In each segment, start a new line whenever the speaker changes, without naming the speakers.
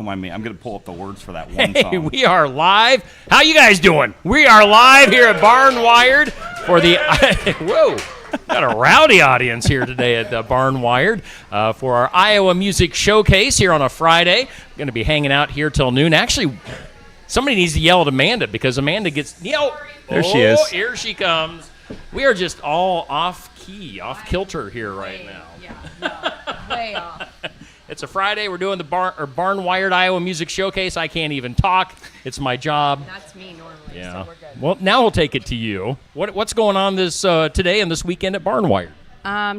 mind me. I'm going to pull up the words for that one
Hey,
song.
we are live. How you guys doing? We are live here at Barn Wired for the whoa. Got a rowdy audience here today at Barn Wired for our Iowa Music Showcase here on a Friday. Going to be hanging out here till noon. Actually, somebody needs to yell at Amanda because Amanda gets
There she is.
Here she comes. We are just all off key, off kilter here right now.
Yeah, way off.
It's a Friday. We're doing the Barn Wired Iowa Music Showcase. I can't even talk. It's my job.
That's me normally,
Yeah.
so we're good.
Well, now we'll take it to you. What's going on this today and this weekend at Barn Wired?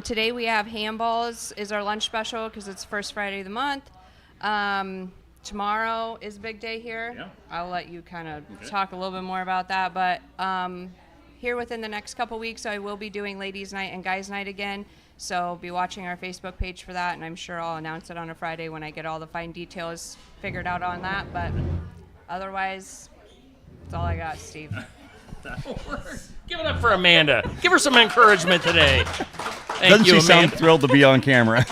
Today we have handballs is our lunch special because it's first Friday of the month. Tomorrow is a big day here.
Yeah.
I'll let you kind of talk a little bit more about that. But here within the next couple weeks, I will be doing Ladies' Night and Guys' Night again. So be watching our Facebook page for that, and I'm sure I'll announce it on a Friday when I get all the fine details figured out on that. But otherwise, that's all I got, Steve.
Give it up for Amanda. Give her some encouragement today. Thank
Doesn't
you,
she
Amanda.
sound thrilled to be on camera?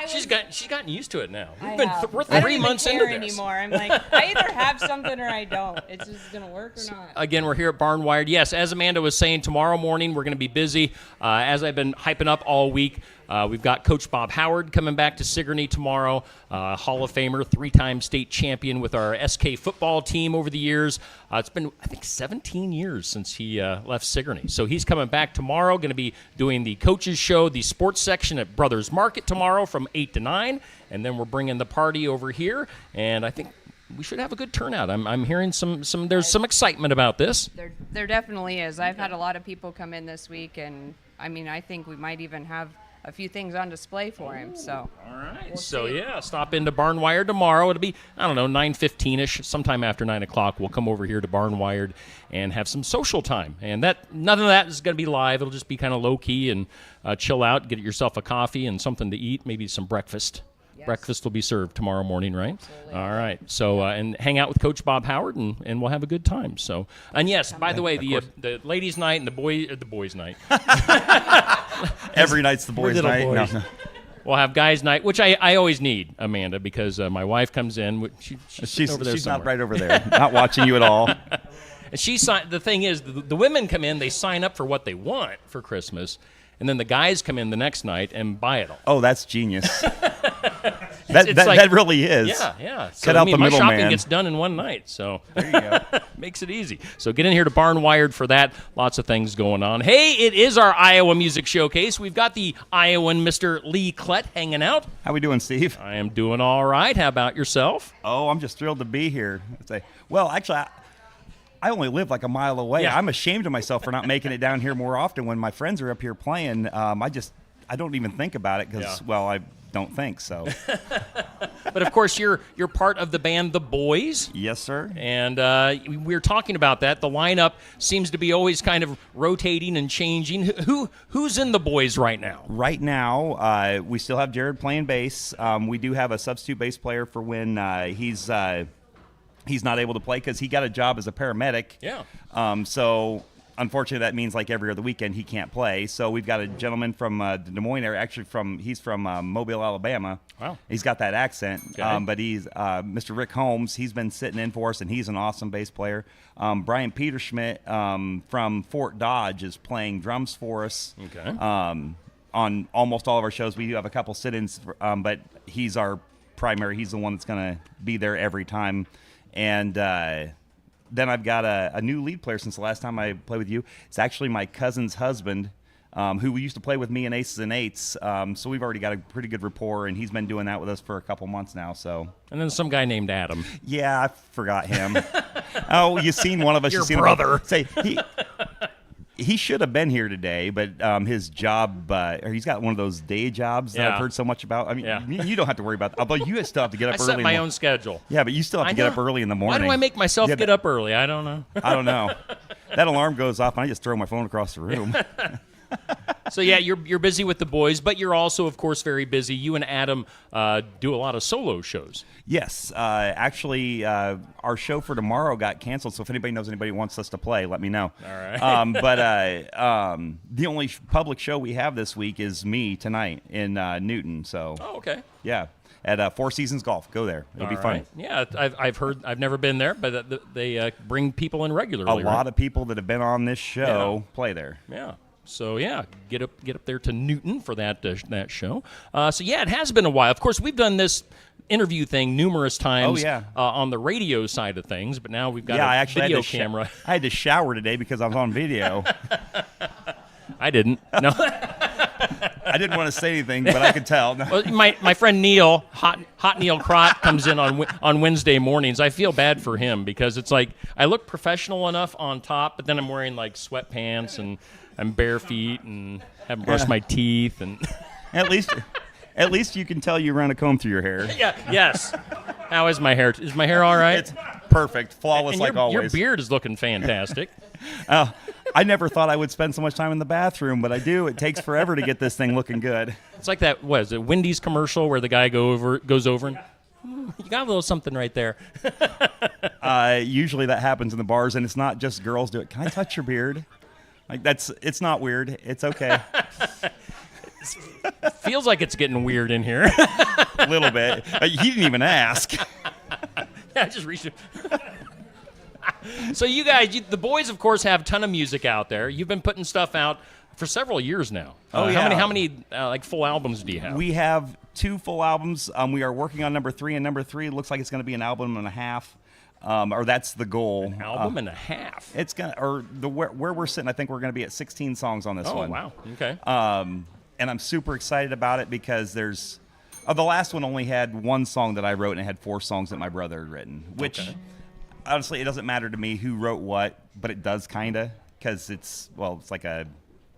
She's gotten used to it now.
I
We're
have.
3 months
I
into
don't even
this.
care anymore. I'm like, I either have something or I don't. It's just gonna work or not.
Again, we're here at Barn Wired. Yes, as Amanda was saying, tomorrow morning we're going to be busy. As I've been hyping up all week, we've got Coach Bob Howard coming back to Sigourney tomorrow, Hall of Famer, 3-time state champion with our SK football team over the years. It's been, I think, 17 years since he left Sigourney. So he's coming back tomorrow, going to be doing the coaches show, the sports section at Brothers Market tomorrow from 8 to 9. And then we're bringing the party over here, and I think we should have a good turnout. I'm hearing there's some excitement about this.
There definitely is. I've had a lot of people come in this week, and I mean, I think we might even have a few things on display for him. So.
All right.
We'll
So
see.
yeah, stop into Barn Wired tomorrow. It'll be, I don't know, 9:15ish, sometime after 9 o'clock. We'll come over here to Barn Wired and have some social time. And none of that is going to be live. It'll just be kind of low key and chill out. Get yourself a coffee and something to eat, maybe some breakfast.
Yes.
Breakfast will be served tomorrow morning, right?
Absolutely.
All right. So and hang out with Coach Bob Howard, and we'll have a good time. So and yes, by the way, the ladies' night and the boys' night.
Every night's the boys'
little
night.
boys.
No.
We'll have guys' night, which I always need, Amanda, because my wife comes in. She's over there
She's not
somewhere.
right over there, not watching you at all.
And the thing is, the women come in, they sign up for what they want for Christmas, and then the guys come in the next night and buy it all.
Oh, that's genius.
It's like-
that really is.
Yeah. So,
Cut out the
my shopping
middleman.
gets done in one night, so
There you go.
makes it easy. So get in here to Barn Wired for that. Lots of things going on. Hey, it is our Iowa Music Showcase. We've got the Iowan Mr. Lee Klett hanging out.
How we doing, Steve?
I am doing all right. How about yourself?
Oh, I'm just thrilled to be here. Well, actually, I only live like a mile away.
Yeah.
I'm ashamed of myself for not making it down here more often when my friends are up here playing. I don't even think about it because,
Yeah.
well, I don't think so.
But of course, you're part of the band The Boys.
Yes, sir.
And we were talking about that. The lineup seems to be always kind of rotating and changing. Who's in The Boys right now?
Right now, we still have Jared playing bass. We do have a substitute bass player for when he's not able to play because he got a job as a paramedic.
Yeah.
So unfortunately, that means like every other weekend he can't play. So we've got a gentleman from Des Moines area. Actually, he's from Mobile, Alabama.
Wow.
He's got that accent.
Okay.
But he's Mr. Rick Holmes. He's been sitting in for us, and he's an awesome bass player. Brian Peterschmidt from Fort Dodge is playing drums for us.
Okay.
On almost all of our shows, we do have a couple sit-ins, but he's our primary. He's the one that's going to be there every time. And then I've got a new lead player since the last time I played with you. It's actually my cousin's husband, who used to play with me in Aces and Eights. So we've already got a pretty good rapport, and he's been doing that with us for a couple months now. So
And then some guy named Adam.
yeah, I forgot him. Oh, you seen one of us?
Your
you seen
brother.
Say he should have been here today, but his job, or he's got one of those day jobs that
Yeah.
I've heard so much about. I mean,
Yeah.
you don't have to worry about that. Although you still have to get up
I
early.
set
in
my
the-
own schedule.
Yeah, but you still have to get up early in the morning.
Why do I make myself
Yeah,
get up early? I don't know.
I don't know. That alarm goes off, and I just throw my phone across the room.
So yeah, you're busy with the boys, but you're also, of course, very busy. You and Adam do a lot of solo shows.
Yes, actually, our show for tomorrow got canceled. So if anybody knows anybody who wants us to play, let me know.
All right.
But the only public show we have this week is me tonight in Newton. So
Oh, okay.
yeah, at Four Seasons Golf. Go there; it'll be
All
fun.
right. Yeah, I've heard. I've never been there, but they bring people in regularly.
A lot of people that have been on this show play there.
Yeah. So yeah, get up there to Newton for that show. So yeah, it has been a while. Of course, we've done this interview thing numerous times.
Oh, yeah.
On the radio side of things, but now we've got
Yeah, I
a
actually
video
had to
camera.
I had to shower today because I was on video.
I didn't. No.
I didn't want to say anything, but I could tell.
Well, my friend Neil, hot Neil Crott, comes in on Wednesday mornings. I feel bad for him because it's like I look professional enough on top, but then I'm wearing like sweatpants and I'm bare feet and haven't brushed my teeth and.
At least you can tell you ran a comb through your hair.
Yeah. Yes. How is my hair? Is my hair all right?
It's perfect, flawless
and
like always.
Your beard is looking fantastic.
I never thought I would spend so much time in the bathroom, but I do. It takes forever to get this thing looking good.
It's like that. What is it? Wendy's commercial where the guy goes over and you got a little something right there.
Usually that happens in the bars, and it's not just girls do it. Can I touch your beard? Like it's not weird. It's okay.
Feels like it's getting weird in here.
A little bit. He didn't even ask.
Yeah, I just reached it. So you guys, the boys, of course, have a ton of music out there. You've been putting stuff out for several years now.
Oh, yeah.
How many like full albums do you have?
We have 2 full albums. We are working on number 3, and number 3 looks like it's going to be an album and a half. Or that's the goal.
Album and a half.
It's gonna, or where we're sitting. I think we're going to be at 16 songs on this one.
Oh wow. Okay.
And I'm super excited about it because there's the last one only had 1 song that I wrote, and it had 4 songs that my brother had written. Which honestly, it doesn't matter to me who wrote what, but it does kinda because it's like a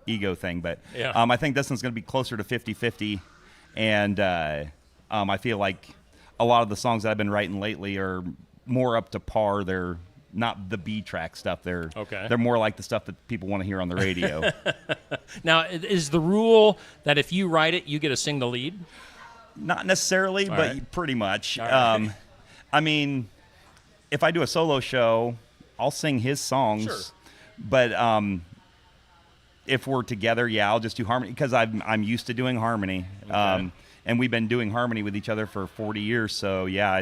ego thing. But
yeah.
I think this one's going to be closer to 50-50, and I feel like a lot of the songs that I've been writing lately are more up to par. They're not the B-track stuff. They're more like the stuff that people want to hear on the radio.
Now, is the rule that if you write it, you get to sing the lead?
Not necessarily, but
right.
pretty much.
Right.
I mean, if I do a solo show, I'll sing his songs.
Sure.
But if we're together, I'll just do harmony because I'm used to doing harmony.
Okay.
And we've been doing harmony with each other for 40 years. So, yeah,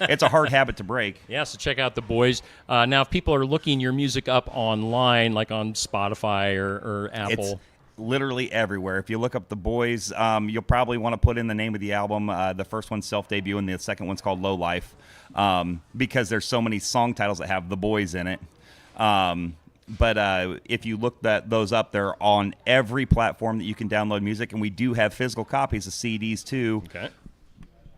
it's a hard habit to break.
Yeah, so check out the boys. Now, if people are looking your music up online, like on Spotify or Apple.
It's literally everywhere. If you look up the boys, you'll probably want to put in the name of the album. The first one's Self-Debut, and the second one's called Low Life, because there's so many song titles that have the boys in it. But if you look those up, they're on every platform that you can download music, and we do have physical copies of CDs too.
Okay.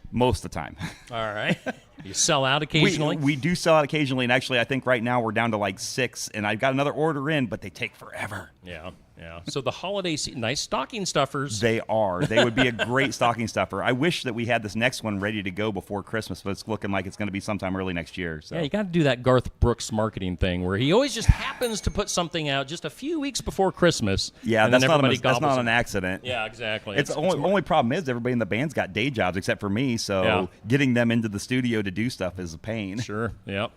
Most of the time.
All right. You sell out occasionally?
We do sell out occasionally, and actually I think right now we're down to like 6, and I've got another order in, but they take forever.
Yeah. So the holiday nice stocking stuffers.
They are. They would be a great stocking stuffer. I wish that we had this next one ready to go before Christmas, but it's looking like it's going to be sometime early next year. So.
Yeah, you got to do that Garth Brooks marketing thing where he always just happens to put something out just a few weeks before Christmas.
Yeah,
and
that's
then
not an accident.
Yeah, exactly.
It's only problem is everybody in the band's got day jobs except for me, so getting them into the studio to do stuff is a pain.
Sure. Yeah.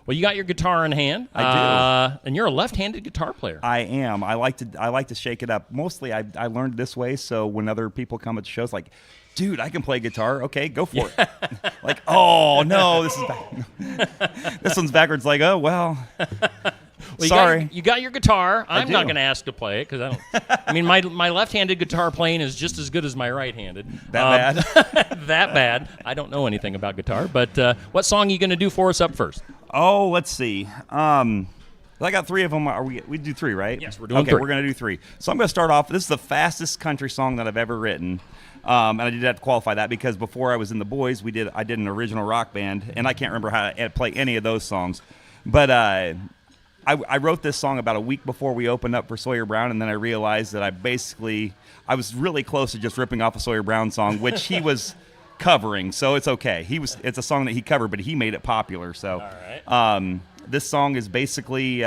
Well, you got your guitar in hand.
I do.
And you're a left-handed guitar player.
I am. I like to shake it up. Mostly, I learned this way. So when other people come at shows, like, dude, I can play guitar. Okay, go for it. Like, oh no, this one's backwards. Like, oh well.
Well,
sorry.
You got your guitar. I'm
do.
not going to ask to play it because I don't. I mean, my left-handed guitar playing is just as good as my right-handed.
That bad?
That bad. I don't know anything about guitar, but what song are you going to do for us up first?
Oh, let's see. I got 3 of them. We do 3, right?
Yes, we're doing 3.
Okay, we're going to do 3. So I'm going to start off. This is the fastest country song that I've ever written. And I did have to qualify that because before I was in the boys, I did an original rock band, and I can't remember how to play any of those songs. But I wrote this song about a week before we opened up for Sawyer Brown, and then I realized that I was really close to just ripping off a Sawyer Brown song, which he was covering, so it's okay. It's a song that he covered, but he made it popular. So,
all right.
This song is basically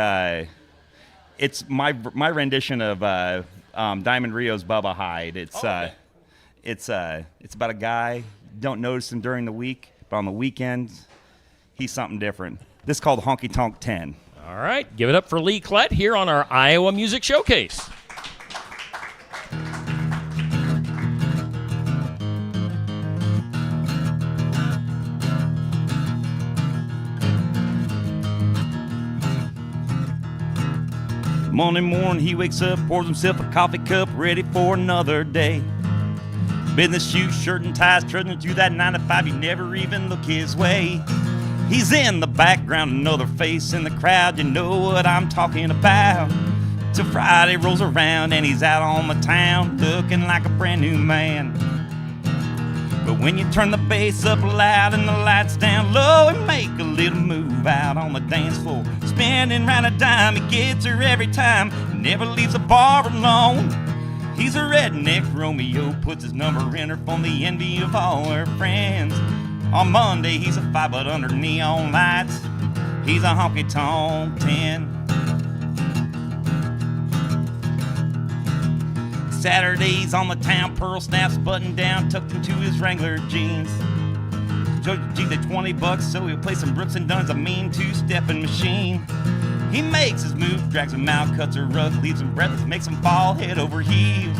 it's my rendition of Diamond Rio's Bubba Hyde. It's
okay.
it's about a guy. Don't notice him during the week, but on the weekends, he's something different. This is called Honky Tonk 10.
All right, give it up for Lee Klett here on our Iowa Music Showcase.
Monday morning, he wakes up, pours himself a coffee cup, ready for another day. Business shoes, shirt and ties, trudging through that 9 to 5, you never even look his way. He's in the background, another face in the crowd, you know what I'm talking about. Till Friday rolls around and he's out on the town, looking like a brand new man. But when you turn the bass up loud and the lights down low and make a little move out on the dance floor, spinning round a dime, he gets her every time, never leaves a bar alone. He's a redneck Romeo, puts his number in her phone, the envy of all her friends. On Monday, he's a 5, but under neon lights, he's a honky tonk 10. Saturdays on the town, pearl snaps buttoned down, tucked into his Wrangler jeans. Geez, at $20, so he'll play some Brooks and Dunn's, a mean two-stepping machine. He makes his move, drags him out, cuts her rug, leaves him breathless, makes him fall head over heels.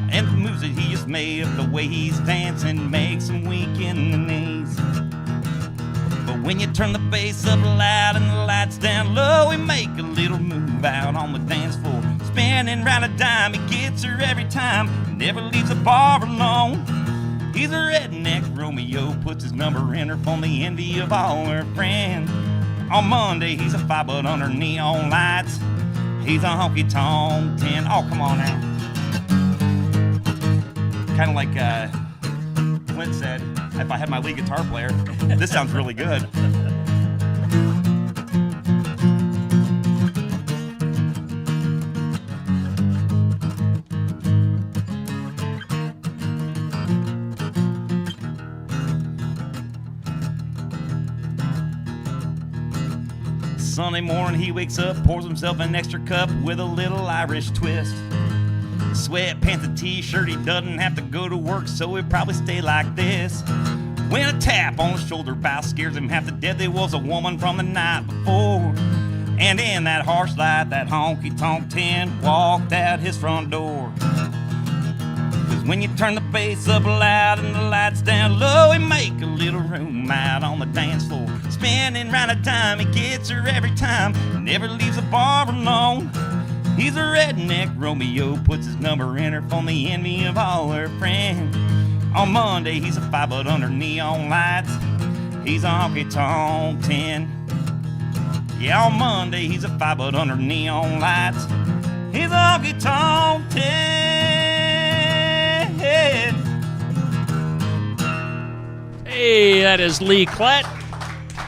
And the moves that he just made up, the way he's dancing, makes him weak in the knees. But when you turn the bass up loud and the lights down low, he make a little move out on the dance floor, spinning round a dime, he gets her every time, never leaves a bar alone. He's a redneck Romeo, puts his number in her phone, the envy of all her friends. On Monday, he's a 5, but under neon lights, he's a honky tonk 10. Oh, come on now. Kind of like Clint said, if I had my lead guitar player, this sounds really good. Sunday morning, he wakes up, pours himself an extra cup with a little Irish twist. Sweatpants and t-shirt, he doesn't have to go to work, so he'll probably stay like this. When a tap on the shoulder bow scares him half to death, there was a woman from the night before. And in that harsh light, that honky-tonk 10 walked out his front door. 'Cause when you turn the bass up loud and the lights down low, he make a little room out on the dance floor, spinning round a dime, he gets her every time, never leaves a bar alone. He's a redneck Romeo, puts his number in her phone, the envy of all her friends. On Monday, he's a 5, but under neon lights, he's a honky tonk 10. Yeah, on Monday, he's a 5, but under neon lights, he's a honky tonk 10.
Hey, that is Lee Klett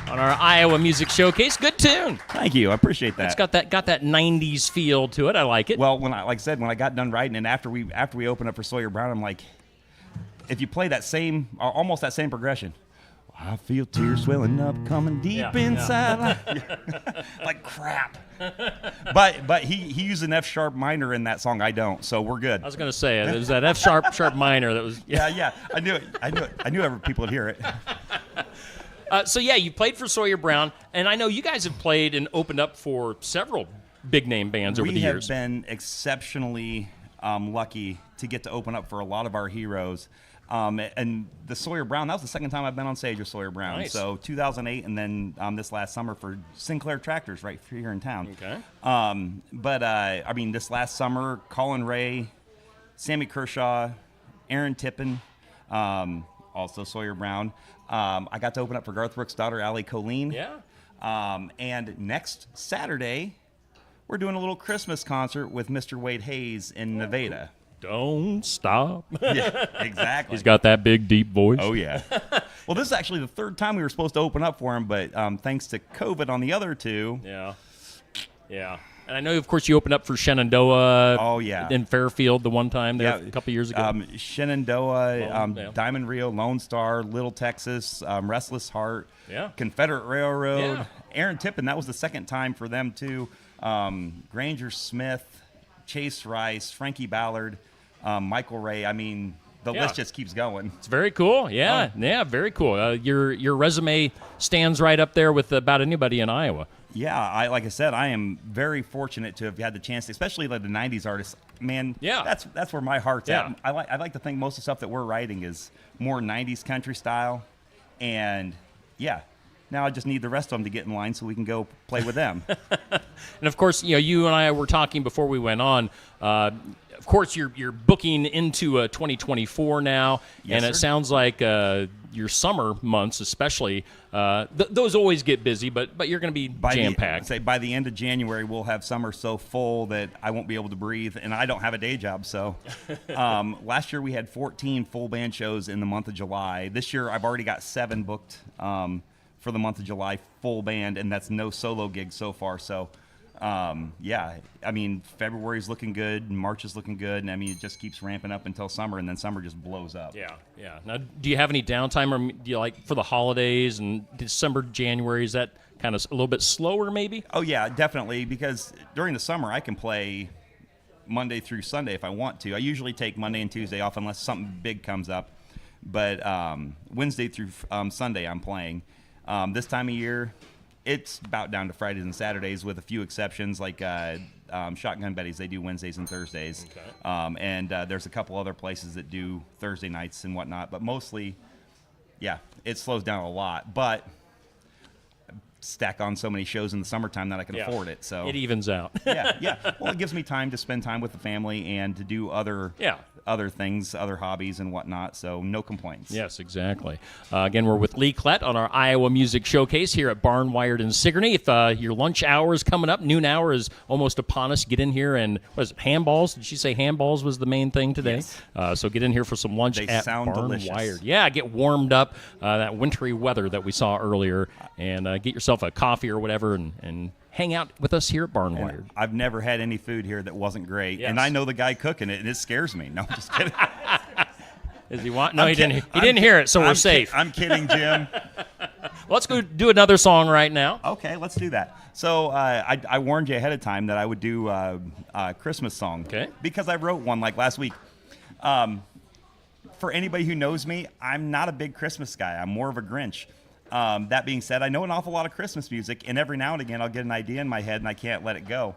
on our Iowa Music Showcase. Good tune.
Thank you, I appreciate that.
It's got that 90s feel to it. I like it.
Well, when I got done writing, and after we opened up for Sawyer Brown, I'm like, if you play that same, or almost that same progression, I feel tears swelling up, coming deep inside, like crap. But he used an F sharp minor in that song. I don't, so we're good.
I was going to say it was that F sharp minor that was.
Yeah, I knew it. I knew people would hear it.
So yeah, you played for Sawyer Brown, and I know you guys have played and opened up for several big name bands over the years.
We have been exceptionally lucky to get to open up for a lot of our heroes. And the Sawyer Brown, that was the second time I've been on stage with Sawyer Brown.
Nice.
So 2008, and then this last summer for Sinclair Tractors right here in town.
Okay.
But I mean, this last summer, Colin Ray, Sammy Kershaw, Aaron Tippin, also Sawyer Brown. I got to open up for Garth Brooks' daughter, Allie Colleen.
Yeah.
And next Saturday, we're doing a little Christmas concert with Mr. Wade Hayes in Nevada.
Don't stop.
Yeah, exactly.
He's got that big, deep voice.
Oh, yeah. Well, this is actually the third time we were supposed to open up for him, but thanks to COVID on the other two.
Yeah. Yeah. And I know, of course, you opened up for Shenandoah.
Oh, yeah.
In Fairfield the one time there a couple years ago.
Shenandoah, Diamond Rio, Lone Star, Little Texas, Restless Heart, Confederate Railroad.
Yeah.
Aaron Tippin, that was the second time for them, too. Granger Smith, Chase Rice, Frankie Ballard, Michael Ray. I mean, the
Yeah.
list just keeps going.
It's very cool. Yeah, yeah, very cool. Your resume stands right up there with about anybody in Iowa.
Yeah, like I said, I am very fortunate to have had the chance, especially like the '90s artists. Man,
Yeah.
that's where my heart's
Yeah.
at. I like to think most of the stuff that we're writing is more '90s country style, and yeah. Now I just need the rest of them to get in line so we can go play with them.
And of course, you and I were talking before we went on. Of course, you're booking into 2024 now,
Yes,
and it
sir.
sounds like your summer months, especially, those always get busy. But you're going to be jam packed.
Say by the end of January, we'll have summer so full that I won't be able to breathe, and I don't have a day job. So, last year we had 14 full band shows in the month of July. This year I've already got 7 booked for the month of July, full band, and that's no solo gigs so far. So, yeah, I mean February's looking good, and March is looking good, and I mean it just keeps ramping up until summer, and then summer just blows up.
Yeah, yeah. Now, do you have any downtime, or do you like for the holidays and December, January? Is that kind of a little bit slower, maybe?
Oh yeah, definitely. Because during the summer, I can play Monday through Sunday if I want to. I usually take Monday and Tuesday off unless something big comes up. But Wednesday through Sunday, I'm playing. This time of year, it's about down to Fridays and Saturdays, with a few exceptions like Shotgun Betty's. They do Wednesdays and Thursdays, and there's a couple other places that do Thursday nights and whatnot. But mostly, yeah, it slows down a lot. But stack on so many shows in the summertime that I can afford it. So
it evens out.
yeah. Well, it gives me time to spend time with the family and to do other things, other hobbies and whatnot. So no complaints.
Yes, exactly. Again, we're with Lee Klett on our Iowa Music Showcase here at Barn Wired in Sigourney. If your lunch hour is coming up, noon hour is almost upon us, get in here and, what is it, handballs? Did she say handballs was the main thing today?
Yes.
So get in here for some lunch
They
at
sound
Barn
delicious.
Wired. Yeah, get warmed up, that wintry weather that we saw earlier, and get yourself a coffee or whatever and hang out with us here at Barn Wired.
I've never had any food here that wasn't great,
Yes.
and I know the guy cooking it, and it scares me. No, I'm just kidding.
Does he want? No,
I'm
he didn't.
kid-
He didn't hear it, so we're
I'm
safe.
I'm kidding, Jim.
Let's go do another song right now.
Okay, let's do that. So I warned you ahead of time that I would do a Christmas song.
Okay.
Because I wrote one like last week. For anybody who knows me, I'm not a big Christmas guy. I'm more of a Grinch. That being said, I know an awful lot of Christmas music, and every now and again I'll get an idea in my head and I can't let it go.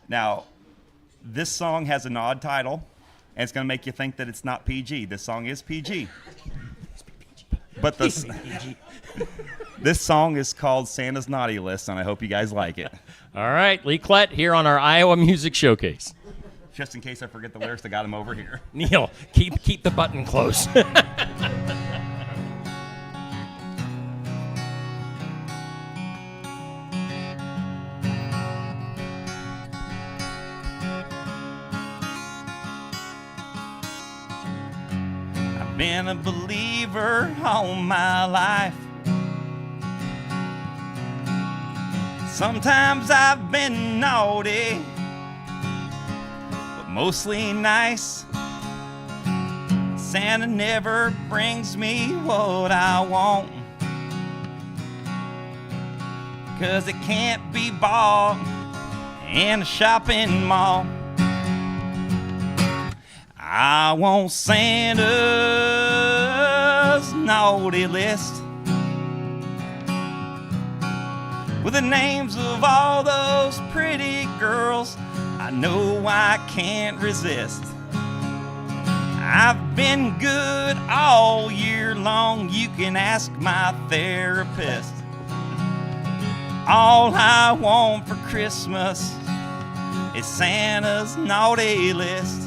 Now, this song has an odd title, and it's going to make you think that it's not PG. This song is PG. But this song is called Santa's Naughty List, and I hope you guys like it.
All right, Lee Klett here on our Iowa Music Showcase.
Just in case I forget the lyrics, I got them over here.
Neil, keep the button close.
I've been a believer all my life. Sometimes I've been naughty, but mostly nice. Santa never brings me what I want, 'cause it can't be bought in a shopping mall. I want Santa's naughty list with the names of all those pretty girls I know I can't resist. I've been good all year long, you can ask my therapist. All I want for Christmas is Santa's naughty list.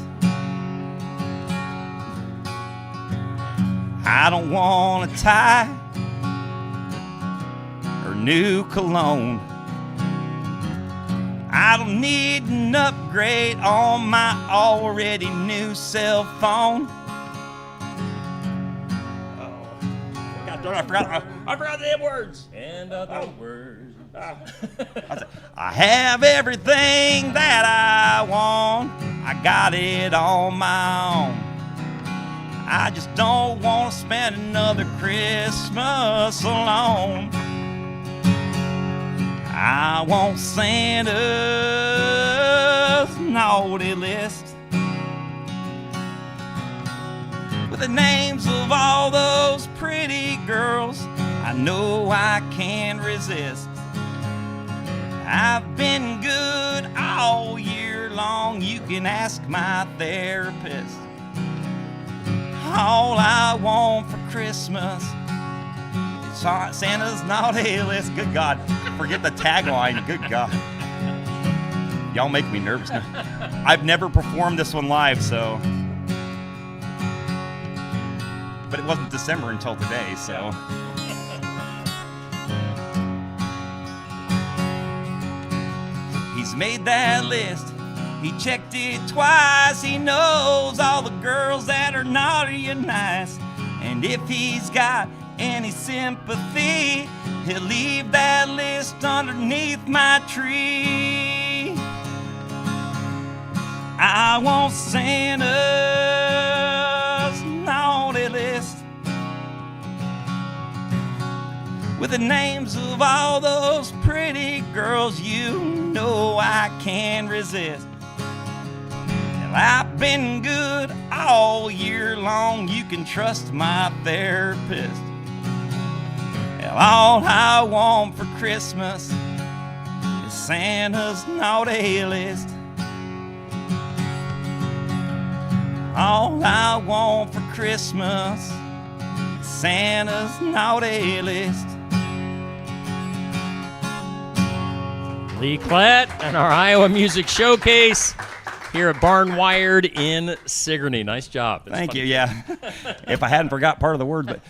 I don't want a tie or new cologne. I don't need an upgrade on my already new cell phone. I forgot the words.
And other words.
I have everything that I want. I got it on my own. I just don't want to spend another Christmas alone. I want Santa's naughty list with the names of all those pretty girls I know I can't resist. I've been good all year long, you can ask my therapist. All I want for Christmas is Santa's naughty list. Good God, forget the tagline, good God. Y'all make me nervous now. I've never performed this one live, so. But it wasn't December until today, so. He's made that list, he checked it twice. He knows all the girls that are naughty and nice. And if he's got any sympathy, he'll leave that list underneath my tree. I want Santa's naughty list with the names of all those pretty girls you know I can't resist. Well, I've been good all year long, you can trust my therapist. Well, all I want for Christmas is Santa's naughty list. All I want for Christmas is Santa's naughty list.
Lee Klatt and our Iowa Music Showcase here at Barn Wired in Sigourney. Nice job.
Thank you. Yeah, if I hadn't forgot part of the word,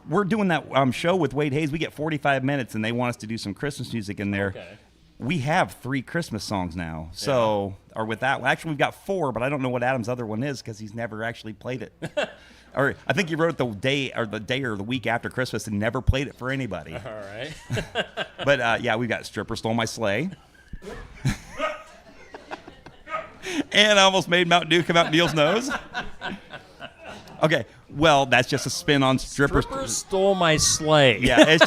we're doing that show with Wade Hayes. We get 45 minutes, and they want us to do some Christmas music in there.
Okay.
We have 3 Christmas songs now, so or with that, actually we've got 4, but I don't know what Adam's other one is because he's never actually played it. Or I think he wrote it the day or the week after Christmas and never played it for anybody.
All right.
But yeah, we've got Stripper Stole My Sleigh. And I almost made Mountain Dew come out Neil's nose. Okay, well, that's just a spin on Stripper
Stole My Sleigh.
Yeah, it's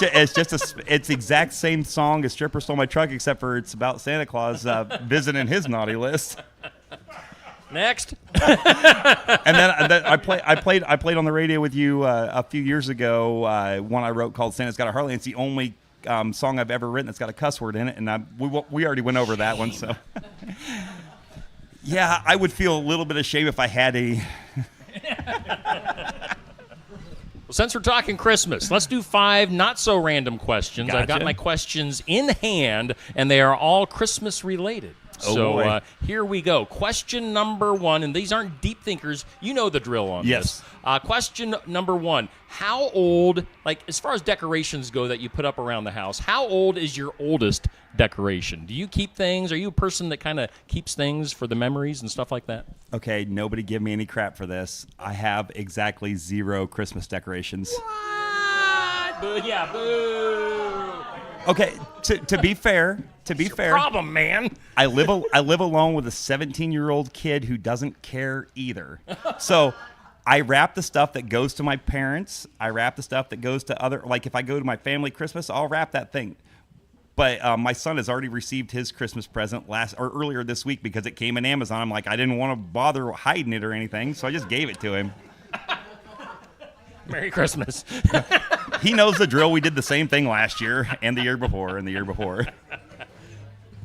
the exact same song as Stripper Stole My Truck, except for it's about Santa Claus visiting his naughty list.
Next.
And then I played on the radio with you a few years ago. One I wrote called Santa's Got a Harley. It's the only song I've ever written that's got a cuss word in it, and we already went over that one. So yeah, I would feel a little bit ashamed if I had a.
Well, since we're talking Christmas, let's do 5 not-so-random questions.
Gotcha.
I've got my questions in hand, and they are all Christmas-related.
Oh,
so
boy.
Here we go. Question number 1, and these aren't deep thinkers. You know the drill on
Yes.
this. Question number 1, how old, like as far as decorations go that you put up around the house, how old is your oldest decoration? Do you keep things? Are you a person that kind of keeps things for the memories and stuff like that?
Okay, nobody give me any crap for this. I have exactly 0 Christmas decorations.
What? Boo, yeah, boo.
Okay, to be fair,
Problem, man.
I live alone with a 17-year-old kid who doesn't care either. So I wrap the stuff that goes to my parents. I wrap the stuff that goes to other, like if I go to my family Christmas, I'll wrap that thing. But my son has already received his Christmas present earlier this week because it came in Amazon. I'm like, I didn't want to bother hiding it or anything, so I just gave it to him.
Merry Christmas.
He knows the drill. We did the same thing last year and the year before and the year before.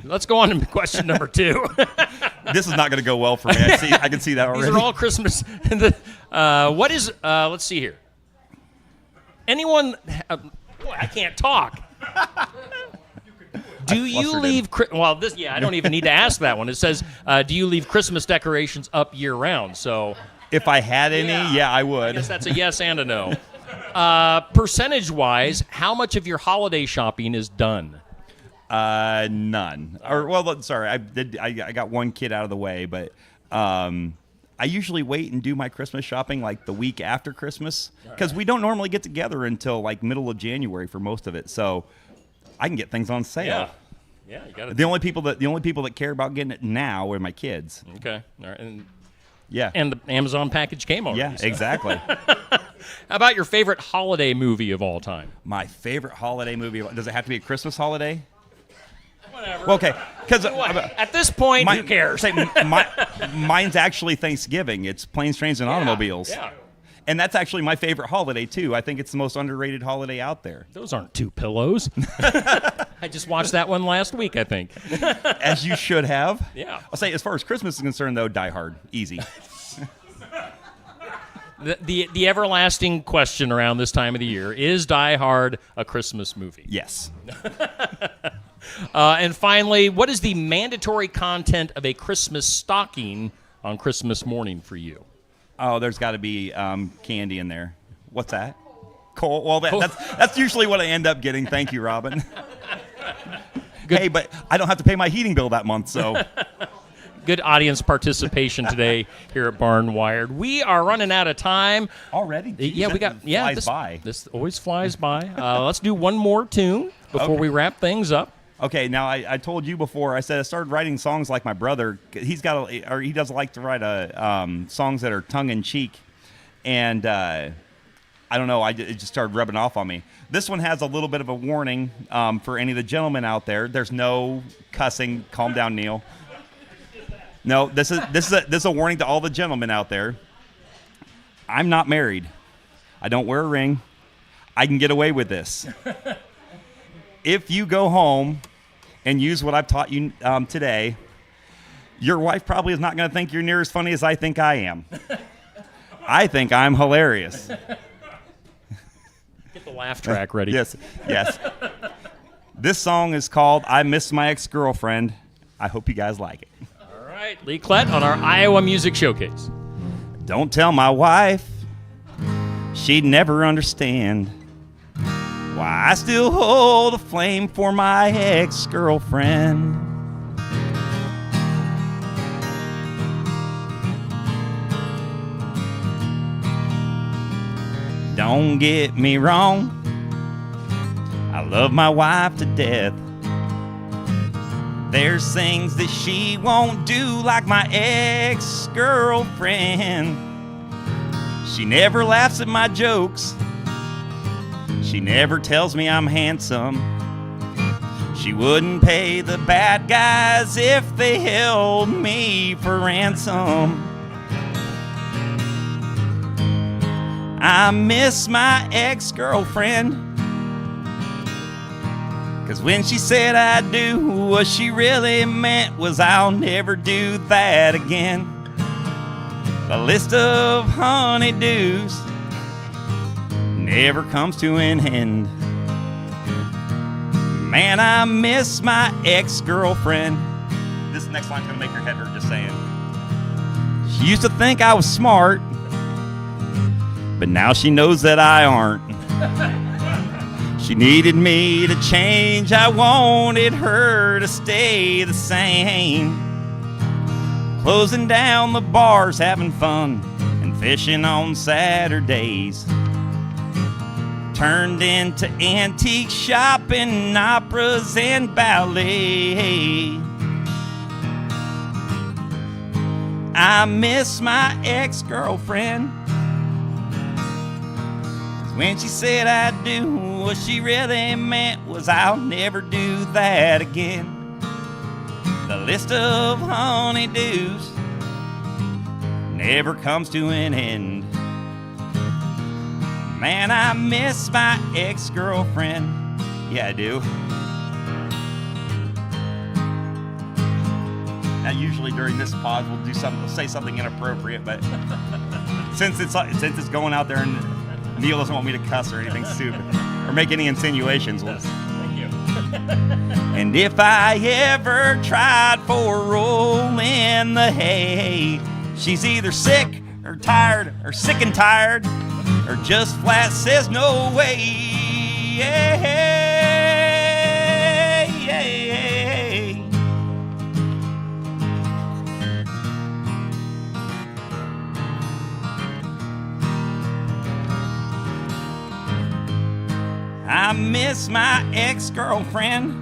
Let's go on to question number 2.
This is not going to go well for me. I can see that already.
These are all Christmas. What is, let's see here. Anyone, boy, I can't talk. Do you leave, well, I don't even need to ask that one. It says, do you leave Christmas decorations up year round? So
if I had any, yeah, I would.
I guess that's a yes and a no. Percentage-wise, how much of your holiday shopping is done?
None. Sorry, I got one kid out of the way, but I usually wait and do my Christmas shopping like the week after Christmas because we don't normally get together until like middle of January for most of it. So I can get things on sale.
Yeah, you got it.
The only people that care about getting it now are my kids.
Okay. All right.
Yeah.
And the Amazon package came already.
Yeah, exactly.
How about your favorite holiday movie of all time?
My favorite holiday movie. Does it have to be a Christmas holiday?
Whatever.
Well, okay, because
At this point, who cares?
Mine's actually Thanksgiving. It's planes, trains, and automobiles.
Yeah.
And that's actually my favorite holiday, too. I think it's the most underrated holiday out there.
Those aren't two pillows. I just watched that one last week, I think.
As you should have.
Yeah.
I'll say, as far as Christmas is concerned, though, Die Hard. Easy.
The everlasting question around this time of the year, is Die Hard a Christmas movie?
Yes.
And finally, what is the mandatory content of a Christmas stocking on Christmas morning for you?
Oh, there's got to be candy in there. What's that? Coal. Well, that's usually what I end up getting. Thank you, Robin. Hey, but I don't have to pay my heating bill that month, so.
Good audience participation today here at Barn Wired. We are running out of time.
Already? Jeez,
Yeah, we got.
flies by.
This always flies by. Let's do one more tune before we wrap things up.
Okay, now I told you before. I said I started writing songs like my brother. He does like to write songs that are tongue in cheek, and I don't know. It just started rubbing off on me. This one has a little bit of a warning for any of the gentlemen out there. There's no cussing. Calm down, Neil. No, this is a warning to all the gentlemen out there. I'm not married. I don't wear a ring. I can get away with this. If you go home and use what I've taught you today, your wife probably is not going to think you're near as funny as I think I am. I think I'm hilarious.
Get the laugh track ready.
Yes. This song is called I Miss My Ex-Girlfriend. I hope you guys like it.
All right, Lee Klett on our Iowa Music Showcase.
Don't tell my wife. She'd never understand why I still hold a flame for my ex-girlfriend. Don't get me wrong, I love my wife to death. There's things that she won't do like my ex-girlfriend. She never laughs at my jokes. She never tells me I'm handsome. She wouldn't pay the bad guys if they held me for ransom. I miss my ex-girlfriend, 'cause when she said I do, what she really meant was I'll never do that again. The list of honeydews never comes to an end. Man, I miss my ex-girlfriend. This next line's gonna make your head hurt just saying. She used to think I was smart, but now she knows that I aren't. She needed me to change, I wanted her to stay the same. Closing down the bars, having fun, and fishing on Saturdays turned into antique shopping, operas, and ballet. I miss my ex-girlfriend. When she said I'd do, what she really meant was I'll never do that again. The list of honeydews never comes to an end. Man, I miss my ex-girlfriend. Yeah, I do. Now, usually during this pod, we'll say something inappropriate, but since it's going out there and Neil doesn't want me to cuss or anything stupid or make any insinuations.
Yes, thank you.
And if I ever tried for a roll in the hay, she's either sick or tired or sick and tired or just flat says no way. Yeah. I miss my ex-girlfriend.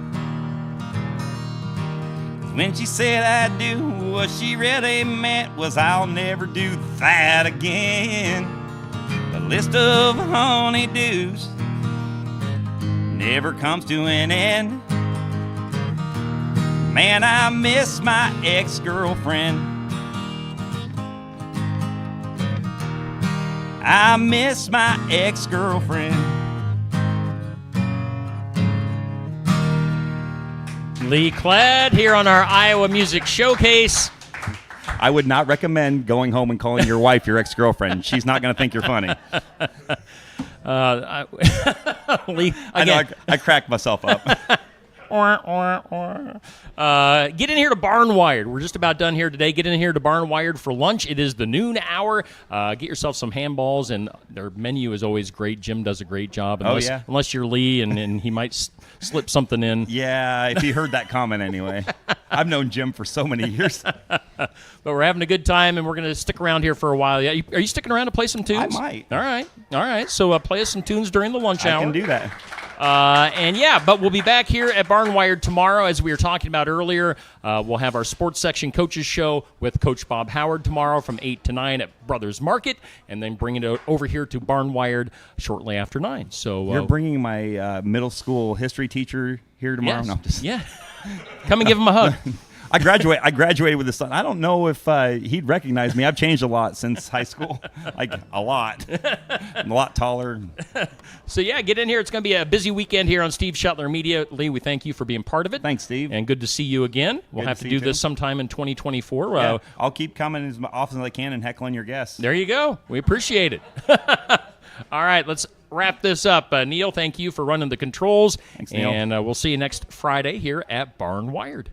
When she said I'd do, what she really meant was I'll never do that again. The list of honeydews never comes to an end. Man, I miss my ex-girlfriend. I miss my ex-girlfriend.
Lee Kled here on our Iowa Music Showcase.
I would not recommend going home and calling your wife your ex-girlfriend. She's not going to think you're funny.
Lee,
I know,
again,
I cracked myself up.
Get in here to Barnwired. We're just about done here today. Get in here to Barnwired for lunch. It is the noon hour. Get yourself some handballs, and their menu is always great. Jim does a great job. Unless you're Lee, and he might slip something in.
Yeah, if you heard that comment anyway. I've known Jim for so many years.
But we're having a good time, and we're going to stick around here for a while. Yeah, are you sticking around to play some tunes?
I might.
All right. So play us some tunes during the lunch hour.
I can do that.
But we'll be back here at Barnwired tomorrow, as we were talking about earlier. We'll have our sports section coaches show with Coach Bob Howard tomorrow from 8 to 9 at Brothers Market, and then bring it over here to Barnwired shortly after 9. So
you're bringing my middle school history teacher here tomorrow?
Yes.
No, just...
Yeah. Come and give him a hug.
I graduated with his son. I don't know if he'd recognize me. I've changed a lot since high school, like a lot. I'm a lot taller.
So, yeah, get in here. It's going to be a busy weekend here on Steve Shetler Media. Lee, we thank you for being part of it.
Thanks, Steve.
And good to see you again. We'll have to do this sometime in 2024.
Yeah, I'll keep coming as often as I can and heckling your guests.
There you go. We appreciate it. All right, let's wrap this up. Neil, thank you for running the controls.
Thanks, Neil.
And we'll see you next Friday here at Barnwired.